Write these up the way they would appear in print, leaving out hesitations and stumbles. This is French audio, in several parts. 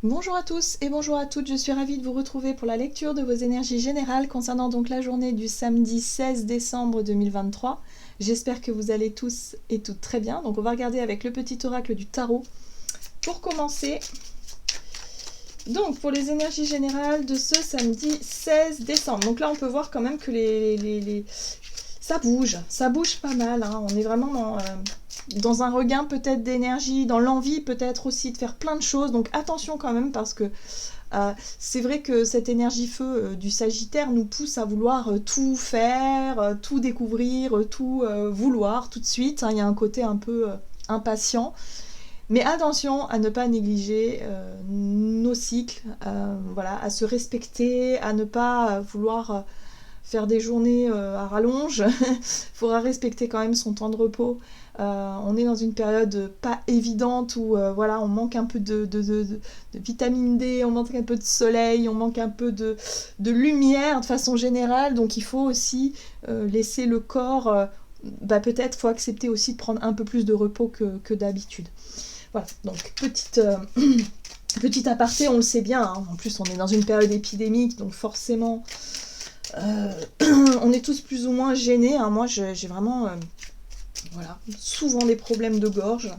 Bonjour à tous et bonjour à toutes, je suis ravie de vous retrouver pour la lecture de vos énergies générales concernant donc la journée du samedi 16 décembre 2023. J'espère que vous allez tous et toutes très bien. Donc on va regarder avec le petit oracle du tarot. Pour commencer, donc pour les énergies générales de ce samedi 16 décembre. Donc là on peut voir quand même que ça bouge pas mal. Hein. On est vraiment dans un regain peut-être d'énergie, dans l'envie peut-être aussi de faire plein de choses. Donc attention quand même parce que c'est vrai que cette énergie feu du Sagittaire nous pousse à vouloir tout faire, tout découvrir, tout vouloir tout de suite. Hein. Il y a un côté un peu impatient. Mais attention à ne pas négliger nos cycles, voilà, à se respecter, à ne pas vouloir faire des journées à rallonge. Il faudra respecter quand même son temps de repos. On est dans une période pas évidente où voilà, on manque un peu de vitamine D, on manque un peu de soleil, on manque un peu de lumière de façon générale. Donc il faut aussi laisser le corps... peut-être faut accepter aussi de prendre un peu plus de repos que d'habitude. Voilà, donc petit aparté, on le sait bien, hein. En plus on est dans une période épidémique, donc forcément on est tous plus ou moins gênés, hein. Moi j'ai vraiment voilà, souvent des problèmes de gorge,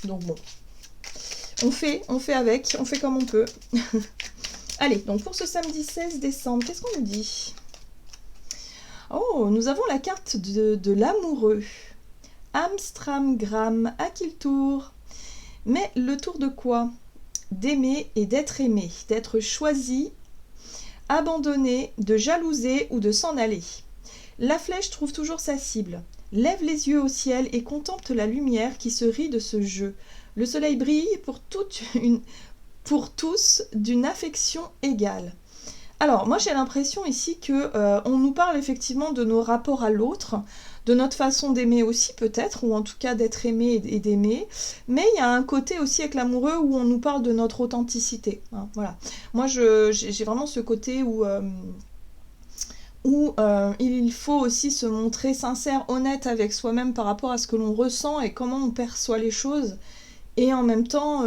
donc bon, on fait avec, on fait comme on peut. Allez, donc pour ce samedi 16 décembre, qu'est-ce qu'on nous dit? Oh, nous avons la carte de l'amoureux. Amstramgram, à qui le tour? Mais le tour de quoi? D'aimer et d'être aimé, d'être choisi, abandonné, de jalouser ou de s'en aller. La flèche trouve toujours sa cible. Lève les yeux au ciel et contemple la lumière qui se rit de ce jeu. Le soleil brille pour tous d'une affection égale. Alors, moi j'ai l'impression ici que on nous parle effectivement de nos rapports à l'autre, de notre façon d'aimer aussi peut-être, ou en tout cas d'être aimé et d'aimer, mais il y a un côté aussi avec l'amoureux où on nous parle de notre authenticité. Hein, voilà. Moi j'ai vraiment ce côté où il faut aussi se montrer sincère, honnête avec soi-même par rapport à ce que l'on ressent et comment on perçoit les choses. Et en même temps,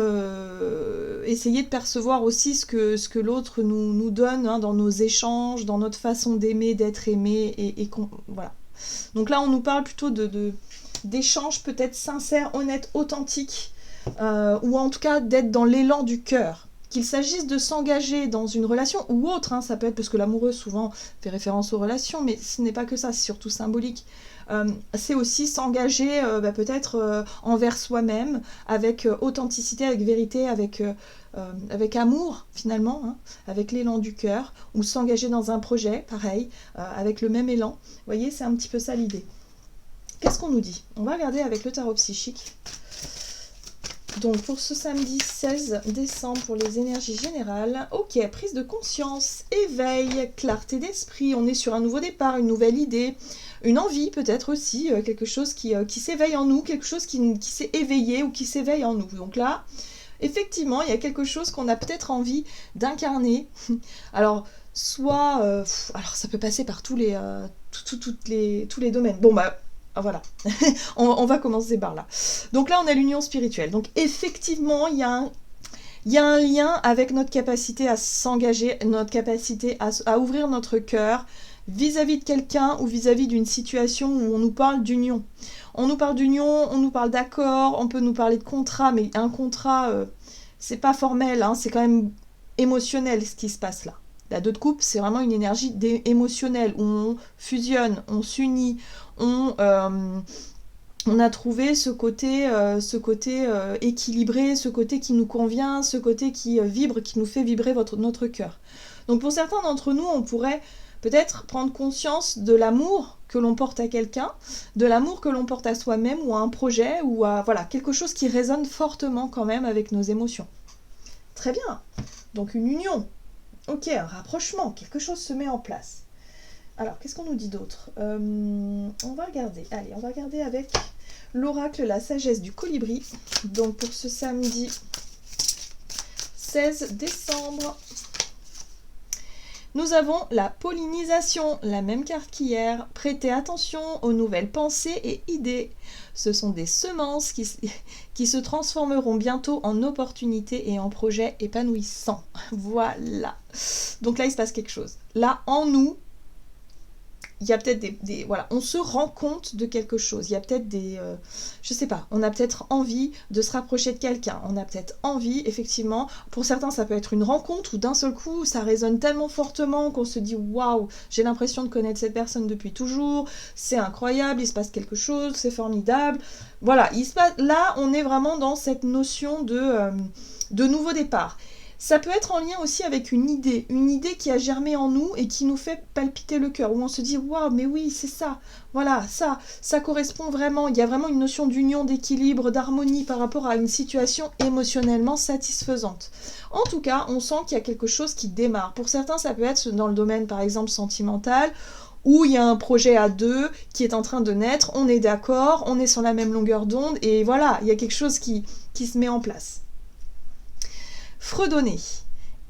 essayer de percevoir aussi ce que l'autre nous donne, hein, dans nos échanges, dans notre façon d'aimer, d'être aimé. Voilà. Donc là, on nous parle plutôt d'échanges peut-être sincères, honnêtes, authentiques, ou en tout cas d'être dans l'élan du cœur. Qu'il s'agisse de s'engager dans une relation ou autre, hein, ça peut être parce que l'amoureux souvent fait référence aux relations, mais ce n'est pas que ça, c'est surtout symbolique. C'est aussi s'engager peut-être envers soi-même, avec authenticité, avec vérité, avec amour finalement, hein, avec l'élan du cœur, ou s'engager dans un projet, pareil, avec le même élan. Vous voyez, c'est un petit peu ça l'idée. Qu'est-ce qu'on nous dit? On va regarder avec le tarot psychique. Donc pour ce samedi 16 décembre, pour les énergies générales, ok, prise de conscience, éveil, clarté d'esprit, on est sur un nouveau départ, une nouvelle idée, une envie peut-être aussi, quelque chose qui s'éveille en nous, quelque chose qui s'est éveillé ou qui s'éveille en nous. Donc là, effectivement, il y a quelque chose qu'on a peut-être envie d'incarner. Alors, soit... alors ça peut passer par tous les domaines. Bon bah... voilà, on va commencer par là. Donc là, on a l'union spirituelle. Donc effectivement, il y a un lien avec notre capacité à s'engager, notre capacité à ouvrir notre cœur vis-à-vis de quelqu'un ou vis-à-vis d'une situation où on nous parle d'union. On nous parle d'union, on nous parle d'accord, on peut nous parler de contrat, mais un contrat, c'est pas formel, hein, c'est quand même émotionnel ce qui se passe là. La 2 de coupe, c'est vraiment une énergie émotionnelle où on fusionne, on s'unit, on a trouvé ce côté équilibré, ce côté qui nous convient, ce côté qui vibre, qui nous fait vibrer notre cœur. Donc pour certains d'entre nous, on pourrait peut-être prendre conscience de l'amour que l'on porte à quelqu'un, de l'amour que l'on porte à soi-même ou à un projet, ou à voilà, quelque chose qui résonne fortement quand même avec nos émotions. Très bien, donc une union. Ok, un rapprochement, quelque chose se met en place. Alors, qu'est-ce qu'on nous dit d'autre? On va regarder. Allez, on va regarder avec l'oracle La Sagesse du Colibri. Donc, pour ce samedi 16 décembre, nous avons la pollinisation, la même carte qu'hier. Prêtez attention aux nouvelles pensées et idées. ce sont des semences qui se transformeront bientôt en opportunités et en projets épanouissants. Voilà. Donc là, il se passe quelque chose. Là, en nous, il y a peut-être voilà, on se rend compte de quelque chose. Il y a peut-être je sais pas, on a peut-être envie de se rapprocher de quelqu'un. On a peut-être envie, effectivement, pour certains, ça peut être une rencontre où d'un seul coup, ça résonne tellement fortement qu'on se dit waouh, j'ai l'impression de connaître cette personne depuis toujours. C'est incroyable, il se passe quelque chose, c'est formidable. Voilà, là, on est vraiment dans cette notion de nouveau départ. Ça peut être en lien aussi avec une idée qui a germé en nous et qui nous fait palpiter le cœur, où on se dit « Waouh, mais oui, c'est ça, voilà, ça correspond vraiment, il y a vraiment une notion d'union, d'équilibre, d'harmonie par rapport à une situation émotionnellement satisfaisante. » En tout cas, on sent qu'il y a quelque chose qui démarre. Pour certains, ça peut être dans le domaine, par exemple, sentimental, où il y a un projet à deux qui est en train de naître, on est d'accord, on est sur la même longueur d'onde, et voilà, il y a quelque chose qui se met en place. Fredonner.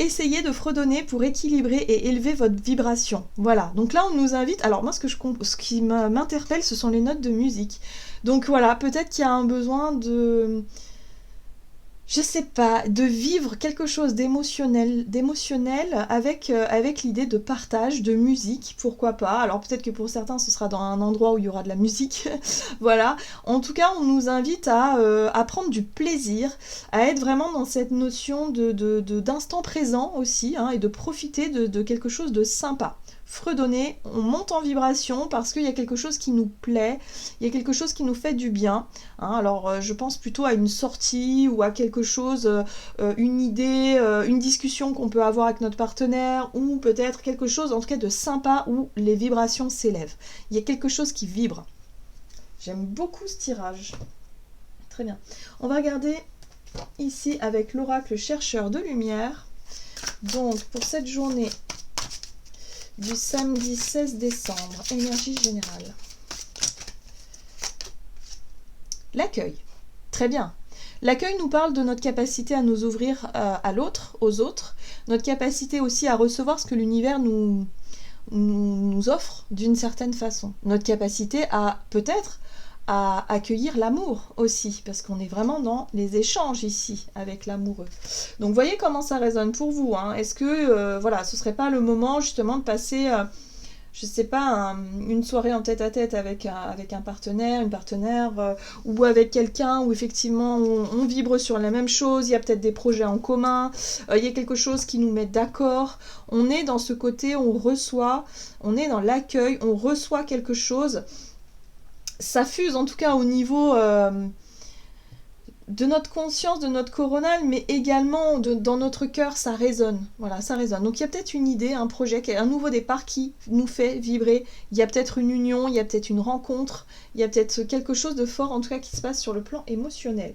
Essayez de fredonner pour équilibrer et élever votre vibration. Voilà, donc là on nous invite, alors moi ce qui m'interpelle ce sont les notes de musique. Donc voilà, peut-être qu'il y a un besoin de, je sais pas, de vivre quelque chose d'émotionnel avec l'idée de partage, de musique, pourquoi pas. Alors peut-être que pour certains ce sera dans un endroit où il y aura de la musique, voilà. En tout cas, on nous invite à prendre du plaisir, à être vraiment dans cette notion d'instant présent aussi, hein, et de profiter de quelque chose de sympa. Fredonner, on monte en vibration parce qu'il y a quelque chose qui nous plaît, il y a quelque chose qui nous fait du bien. Hein, alors je pense plutôt à une sortie ou à quelque chose, une idée, une discussion qu'on peut avoir avec notre partenaire, ou peut-être quelque chose en tout cas de sympa où les vibrations s'élèvent. Il y a quelque chose qui vibre. J'aime beaucoup ce tirage. Très bien. On va regarder ici avec l'oracle chercheur de lumière. Donc pour cette journée du samedi 16 décembre, énergie générale. L'accueil. Très bien. L'accueil nous parle de notre capacité à nous ouvrir à l'autre, aux autres, notre capacité aussi à recevoir ce que l'univers nous offre d'une certaine façon. Notre capacité à peut-être à accueillir l'amour aussi, parce qu'on est vraiment dans les échanges ici avec l'amoureux. Donc voyez comment ça résonne pour vous, hein. Est-ce que voilà, ce serait pas le moment justement de passer je sais pas, une soirée en tête-à-tête avec un partenaire, une partenaire, ou avec quelqu'un où effectivement on vibre sur la même chose, il y a peut-être des projets en commun, il y a quelque chose qui nous met d'accord, on est dans ce côté, on reçoit, on est dans l'accueil, on reçoit quelque chose. Ça fuse en tout cas au niveau de notre conscience, de notre coronal, mais également dans notre cœur, ça résonne. Voilà, ça résonne. Donc il y a peut-être une idée, un projet, un nouveau départ qui nous fait vibrer. Il y a peut-être une union, il y a peut-être une rencontre, il y a peut-être quelque chose de fort en tout cas qui se passe sur le plan émotionnel.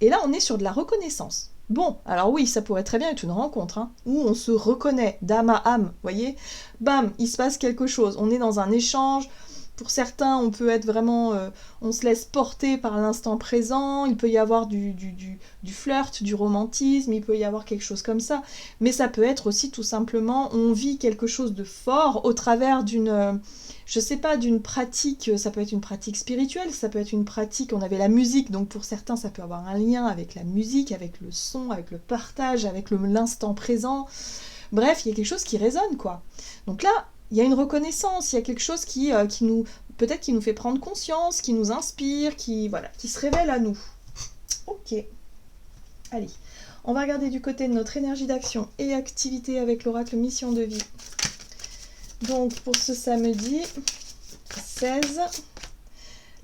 Et là, on est sur de la reconnaissance. Bon, alors oui, ça pourrait très bien être une rencontre, hein, où on se reconnaît d'âme à âme, voyez. Bam, il se passe quelque chose. On est dans un échange. Pour certains, on peut être vraiment, on se laisse porter par l'instant présent, il peut y avoir du flirt, du romantisme, il peut y avoir quelque chose comme ça, mais ça peut être aussi tout simplement, on vit quelque chose de fort au travers d'une, je sais pas, d'une pratique, ça peut être une pratique spirituelle, ça peut être une pratique, on avait la musique, donc pour certains ça peut avoir un lien avec la musique, avec le son, avec le partage, avec l'instant présent, bref, il y a quelque chose qui résonne, quoi. Donc là, il y a une reconnaissance, il y a quelque chose qui nous, peut-être qui nous fait prendre conscience, qui nous inspire, qui se révèle à nous. Ok. Allez, on va regarder du côté de notre énergie d'action et activité avec l'oracle mission de vie. Donc pour ce samedi 16,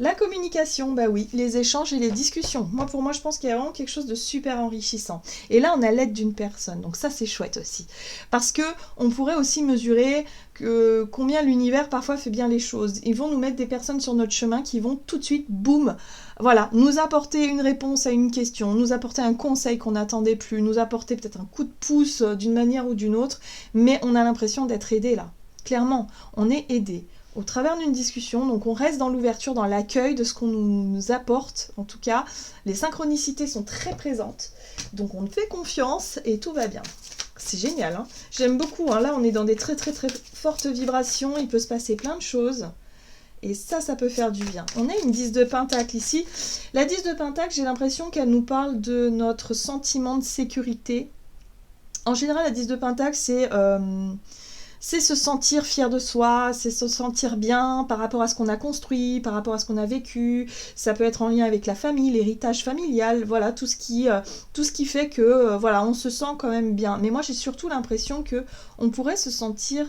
la communication, bah oui, les échanges et les discussions. Pour moi, je pense qu'il y a vraiment quelque chose de super enrichissant. Et là, on a l'aide d'une personne, donc ça, c'est chouette aussi. Parce que on pourrait aussi mesurer combien l'univers parfois fait bien les choses. Ils vont nous mettre des personnes sur notre chemin qui vont tout de suite, boum, voilà, nous apporter une réponse à une question, nous apporter un conseil qu'on n'attendait plus, nous apporter peut-être un coup de pouce d'une manière ou d'une autre, mais on a l'impression d'être aidé là. Clairement, on est aidé. Au travers d'une discussion, donc on reste dans l'ouverture, dans l'accueil de ce qu'on nous apporte, en tout cas, les synchronicités sont très présentes, donc on fait confiance et tout va bien. C'est génial, hein. J'aime beaucoup, hein. Là on est dans des très très très fortes vibrations, il peut se passer plein de choses, Et ça peut faire du bien. On a une 10 de Pentacle ici. La 10 de Pentacle, j'ai l'impression qu'elle nous parle de notre sentiment de sécurité. En général, la 10 de Pentacle, c'est se sentir fier de soi, c'est se sentir bien par rapport à ce qu'on a construit, par rapport à ce qu'on a vécu. Ça peut être en lien avec la famille, l'héritage familial, voilà, tout ce qui fait que, voilà, on se sent quand même bien. Mais moi, j'ai surtout l'impression que on pourrait se sentir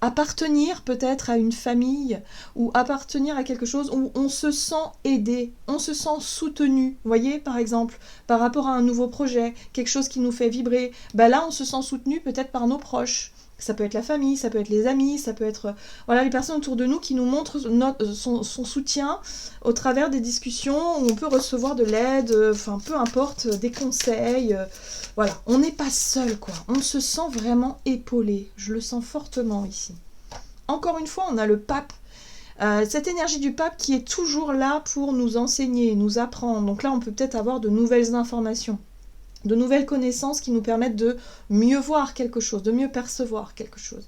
appartenir peut-être à une famille ou appartenir à quelque chose où on se sent aidé, on se sent soutenu. Vous voyez, par exemple, par rapport à un nouveau projet, quelque chose qui nous fait vibrer, bah là, on se sent soutenu peut-être par nos proches. Ça peut être la famille, ça peut être les amis, ça peut être voilà, les personnes autour de nous qui nous montrent son soutien au travers des discussions où on peut recevoir de l'aide, enfin peu importe, des conseils. Voilà, on n'est pas seul, quoi. On se sent vraiment épaulé. Je le sens fortement ici. Encore une fois, on a le pape. Cette énergie du pape qui est toujours là pour nous enseigner, nous apprendre. Donc là, on peut peut-être avoir de nouvelles informations, de nouvelles connaissances qui nous permettent de mieux voir quelque chose, de mieux percevoir quelque chose.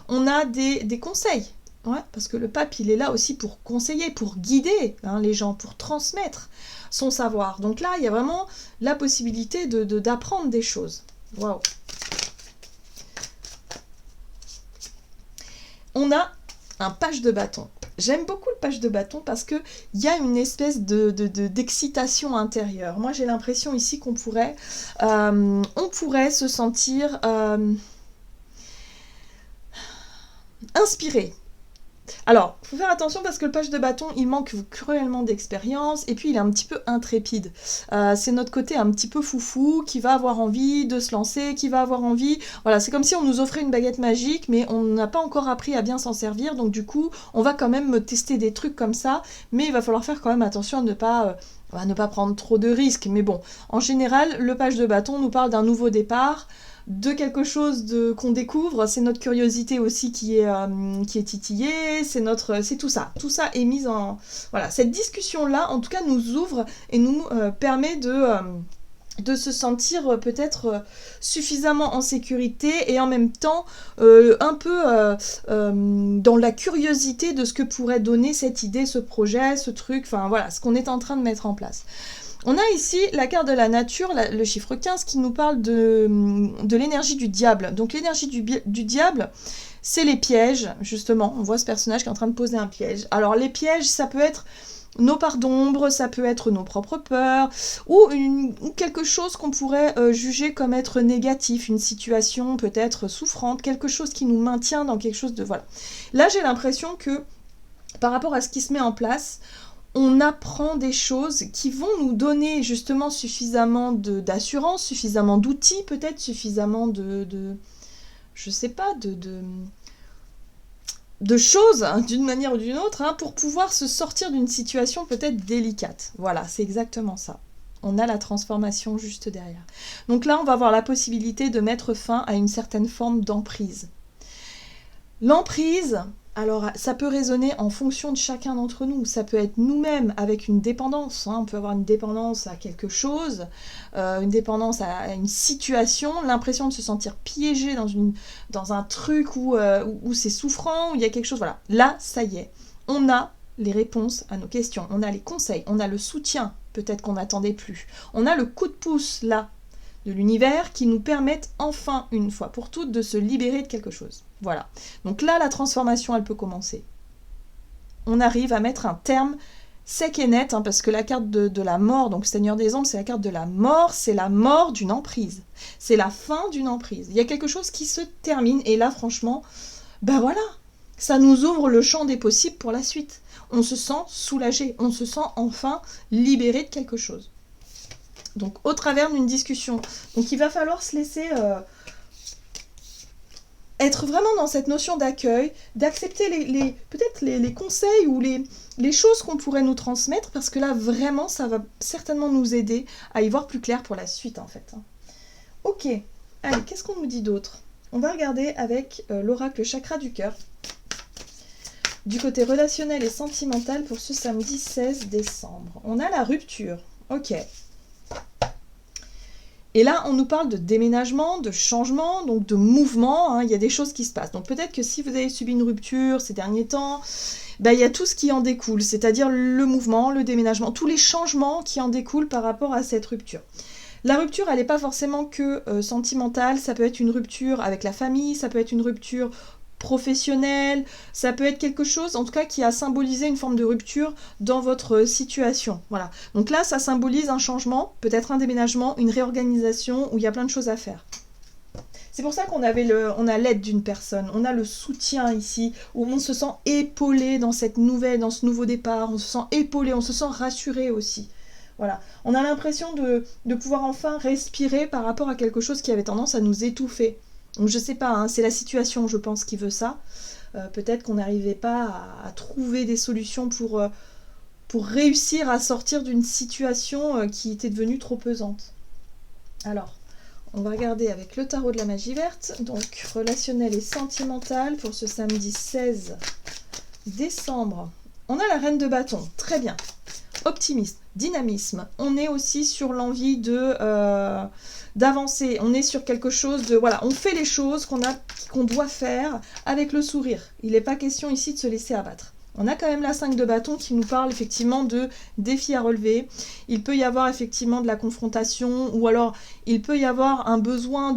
On a des conseils, ouais, parce que le pape, il est là aussi pour conseiller, pour guider les gens, pour transmettre son savoir. Donc là, il y a vraiment la possibilité d'apprendre des choses. Waouh. On a un page de bâton. J'aime beaucoup le page de bâton parce qu'il y a une espèce d'excitation intérieure. Moi, j'ai l'impression ici qu'on pourrait, on pourrait se sentir inspiré. Alors, il faut faire attention parce que le page de bâton, il manque cruellement d'expérience et puis il est un petit peu intrépide. C'est notre côté un petit peu foufou qui va avoir envie de se lancer, qui va avoir envie... Voilà, c'est comme si on nous offrait une baguette magique mais on n'a pas encore appris à bien s'en servir. Donc du coup, on va quand même tester des trucs comme ça, mais il va falloir faire quand même attention à ne pas prendre trop de risques. Mais bon, en général, le page de bâton nous parle d'un nouveau départ, de quelque chose qu'on découvre, c'est notre curiosité aussi qui est titillée, c'est tout ça est mis en... Voilà, cette discussion-là, en tout cas, nous ouvre et nous permet de se sentir peut-être suffisamment en sécurité et en même temps un peu dans la curiosité de ce que pourrait donner cette idée, ce projet, ce truc, enfin voilà, ce qu'on est en train de mettre en place. On a ici la carte de la nature, le chiffre 15, qui nous parle de l'énergie du diable. Donc l'énergie du diable, c'est les pièges, justement. On voit ce personnage qui est en train de poser un piège. Alors les pièges, ça peut être nos parts d'ombre, ça peut être nos propres peurs, ou quelque chose qu'on pourrait juger comme être négatif, une situation peut-être souffrante, quelque chose qui nous maintient dans quelque chose de... Voilà. Là, j'ai l'impression que, par rapport à ce qui se met en place, on apprend des choses qui vont nous donner justement suffisamment d'assurance, suffisamment d'outils, peut-être suffisamment je sais pas, de choses, hein, d'une manière ou d'une autre, hein, pour pouvoir se sortir d'une situation peut-être délicate. Voilà, c'est exactement ça. On a la transformation juste derrière. Donc là, on va avoir la possibilité de mettre fin à une certaine forme d'emprise. L'emprise... Alors, ça peut résonner en fonction de chacun d'entre nous. Ça peut être nous-mêmes avec une dépendance. On peut avoir une dépendance à quelque chose, une dépendance à une situation, l'impression de se sentir piégé dans un truc où c'est souffrant, où il y a quelque chose. Voilà. Là, ça y est. On a les réponses à nos questions. On a les conseils. On a le soutien, peut-être qu'on n'attendait plus. On a le coup de pouce, là, de l'univers qui nous permettent enfin, une fois pour toutes, de se libérer de quelque chose. Voilà. Donc là, la transformation, elle peut commencer. On arrive à mettre un terme sec et net, hein, parce que la carte de la mort, donc Seigneur des Ombres, c'est la carte de la mort, c'est la mort d'une emprise. C'est la fin d'une emprise. Il y a quelque chose qui se termine, et là, franchement, ben voilà, ça nous ouvre le champ des possibles pour la suite. On se sent soulagé, on se sent enfin libéré de quelque chose. Donc, au travers d'une discussion. Donc, il va falloir se laisser être vraiment dans cette notion d'accueil, d'accepter peut-être les conseils ou les choses qu'on pourrait nous transmettre, parce que là, vraiment, ça va certainement nous aider à y voir plus clair pour la suite, en fait. Ok, allez, qu'est-ce qu'on nous dit d'autre? On va regarder avec l'oracle chakra du cœur, du côté relationnel et sentimental pour ce samedi 16 décembre. On a la rupture, ok. Et là, on nous parle de déménagement, de changement, donc de mouvement, hein, il y a des choses qui se passent. Donc peut-être que si vous avez subi une rupture ces derniers temps, ben, il y a tout ce qui en découle, c'est-à-dire le mouvement, le déménagement, tous les changements qui en découlent par rapport à cette rupture. La rupture, elle n'est pas forcément que sentimentale, ça peut être une rupture avec la famille, ça peut être une rupture professionnelle, ça peut être quelque chose en tout cas qui a symbolisé une forme de rupture dans votre situation. Voilà. Donc là, ça symbolise un changement, peut-être un déménagement, une réorganisation où il y a plein de choses à faire. C'est pour ça qu'on on a l'aide d'une personne, on a le soutien ici, où on se sent épaulé dans cette nouvelle, dans ce nouveau départ, on se sent épaulé, on se sent rassuré aussi. Voilà. On a l'impression de pouvoir enfin respirer par rapport à quelque chose qui avait tendance à nous étouffer. Donc je sais pas, hein, c'est la situation, je pense, qui veut ça. Peut-être qu'on n'arrivait pas à trouver des solutions pour réussir à sortir d'une situation qui était devenue trop pesante. Alors, on va regarder avec le tarot de la magie verte, donc relationnel et sentimental pour ce samedi 16 décembre. On a la reine de bâton, très bien. Optimisme, dynamisme. On est aussi sur l'envie d'avancer. On est sur quelque chose de... Voilà, on fait les choses qu'on doit faire avec le sourire. Il n'est pas question ici de se laisser abattre. On a quand même la 5 de bâton qui nous parle effectivement de défis à relever. Il peut y avoir effectivement de la confrontation ou alors il peut y avoir un besoin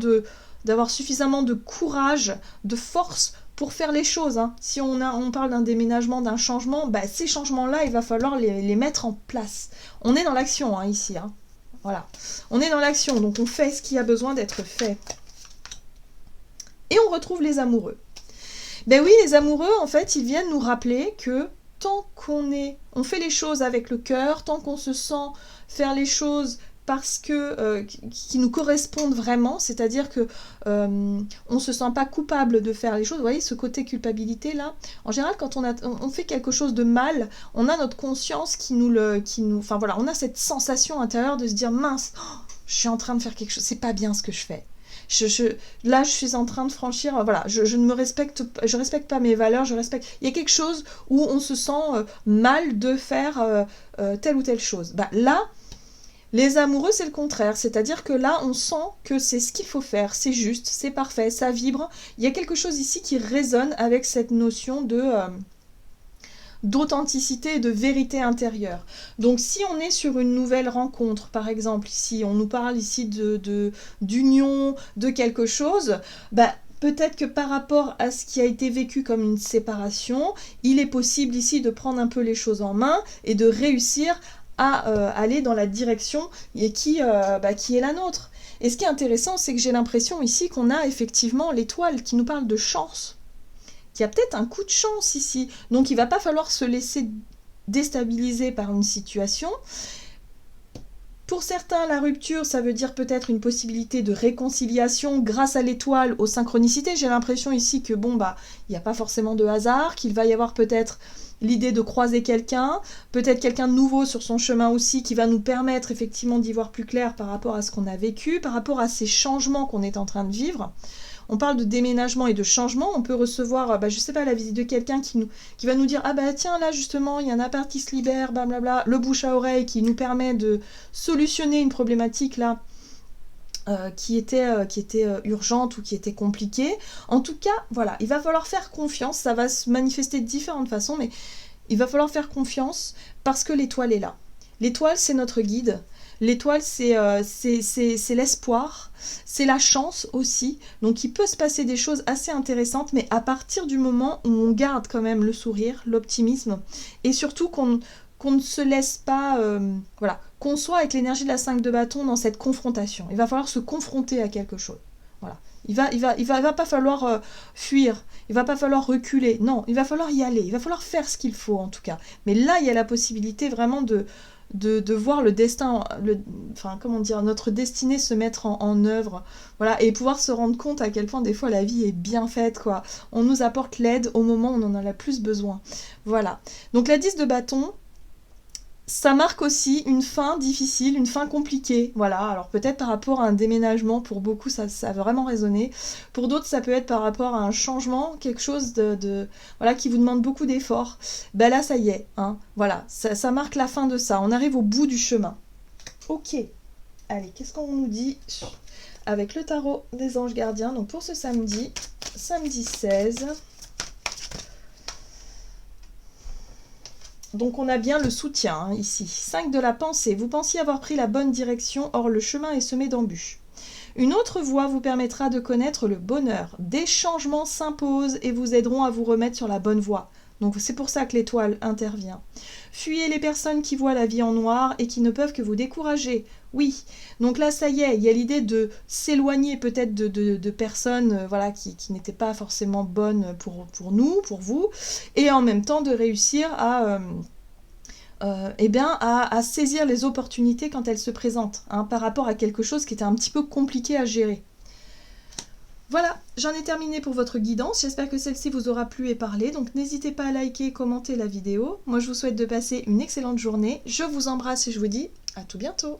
d'avoir suffisamment de courage, de force pour faire les choses. Hein. Si on parle d'un déménagement, d'un changement, bah, ces changements-là, il va falloir les mettre en place. On est dans l'action hein, ici. Hein. Voilà. On est dans l'action, donc on fait ce qui a besoin d'être fait. Et on retrouve les amoureux. Ben oui, les amoureux, en fait, ils viennent nous rappeler que tant on fait les choses avec le cœur, tant qu'on se sent faire les choses parce que qui nous correspondent vraiment, c'est-à-dire que on se sent pas coupable de faire les choses. Vous voyez ce côté culpabilité là. En général, quand on fait quelque chose de mal, on a notre conscience enfin voilà, on a cette sensation intérieure de se dire mince, je suis en train de faire quelque chose, c'est pas bien ce que je fais. Là, je suis en train de franchir, voilà, je ne me respecte, je respecte pas mes valeurs, il y a quelque chose où on se sent mal de faire telle ou telle chose. Bah, là, les amoureux, c'est le contraire, c'est-à-dire que là, on sent que c'est ce qu'il faut faire, c'est juste, c'est parfait, ça vibre. Il y a quelque chose ici qui résonne avec cette notion d'authenticité et de vérité intérieure. Donc si on est sur une nouvelle rencontre, par exemple, ici, on nous parle ici d'union, de quelque chose, bah, peut-être que par rapport à ce qui a été vécu comme une séparation, il est possible ici de prendre un peu les choses en main et de réussir à aller dans la direction qui est la nôtre. Et ce qui est intéressant, c'est que j'ai l'impression ici qu'on a effectivement l'étoile qui nous parle de chance. Il y a peut-être un coup de chance ici. Donc il ne va pas falloir se laisser déstabiliser par une situation. Pour certains, la rupture, ça veut dire peut-être une possibilité de réconciliation grâce à l'étoile, aux synchronicités. J'ai l'impression ici que il n'y a pas forcément de hasard, qu'il va y avoir peut-être l'idée de croiser quelqu'un, peut-être quelqu'un de nouveau sur son chemin aussi, qui va nous permettre effectivement d'y voir plus clair par rapport à ce qu'on a vécu, par rapport à ces changements qu'on est en train de vivre. On parle de déménagement et de changement, on peut recevoir, je sais pas, la visite de quelqu'un qui va nous dire « Ah bah tiens, là justement, il y a un appart qui se libère, blablabla », le bouche à oreille qui nous permet de solutionner une problématique là qui était urgente ou qui était compliquée. En tout cas, voilà, il va falloir faire confiance, ça va se manifester de différentes façons, mais il va falloir faire confiance parce que l'étoile est là. L'étoile, c'est notre guide. L'étoile, c'est l'espoir, c'est la chance aussi. Donc il peut se passer des choses assez intéressantes, mais à partir du moment où on garde quand même le sourire, l'optimisme, et surtout qu'on ne se laisse pas... qu'on soit avec l'énergie de la 5 de bâton dans cette confrontation. Il va falloir se confronter à quelque chose. Voilà. Il va pas falloir fuir, il va pas falloir reculer. Non, il va falloir y aller, il va falloir faire ce qu'il faut en tout cas. Mais là, il y a la possibilité vraiment de voir le destin, notre destinée se mettre en œuvre, voilà, et pouvoir se rendre compte à quel point des fois la vie est bien faite, quoi. On nous apporte l'aide au moment où on en a le plus besoin. Voilà. Donc la 10 de bâton, ça marque aussi une fin difficile, une fin compliquée, voilà. Alors peut-être par rapport à un déménagement, pour beaucoup ça a vraiment résonné. Pour d'autres, ça peut être par rapport à un changement, quelque chose voilà, qui vous demande beaucoup d'efforts. Ben là, ça y est, hein, voilà, ça marque la fin de ça. On arrive au bout du chemin. Ok. Allez, qu'est-ce qu'on nous dit avec le tarot des anges gardiens? Donc pour ce samedi, samedi 16. Donc on a bien le soutien hein, ici. 5 de la pensée. Vous pensiez avoir pris la bonne direction, or le chemin est semé d'embûches. Une autre voie vous permettra de connaître le bonheur. Des changements s'imposent et vous aideront à vous remettre sur la bonne voie. Donc c'est pour ça que l'étoile intervient. Fuyez les personnes qui voient la vie en noir et qui ne peuvent que vous décourager. Oui, donc là ça y est, il y a l'idée de s'éloigner peut-être de personnes voilà, qui n'étaient pas forcément bonnes pour nous, pour vous, et en même temps de réussir à saisir les opportunités quand elles se présentent, hein, par rapport à quelque chose qui était un petit peu compliqué à gérer. Voilà, j'en ai terminé pour votre guidance, j'espère que celle-ci vous aura plu et parlé, donc n'hésitez pas à liker, commenter la vidéo. Moi je vous souhaite de passer une excellente journée, je vous embrasse et je vous dis à tout bientôt.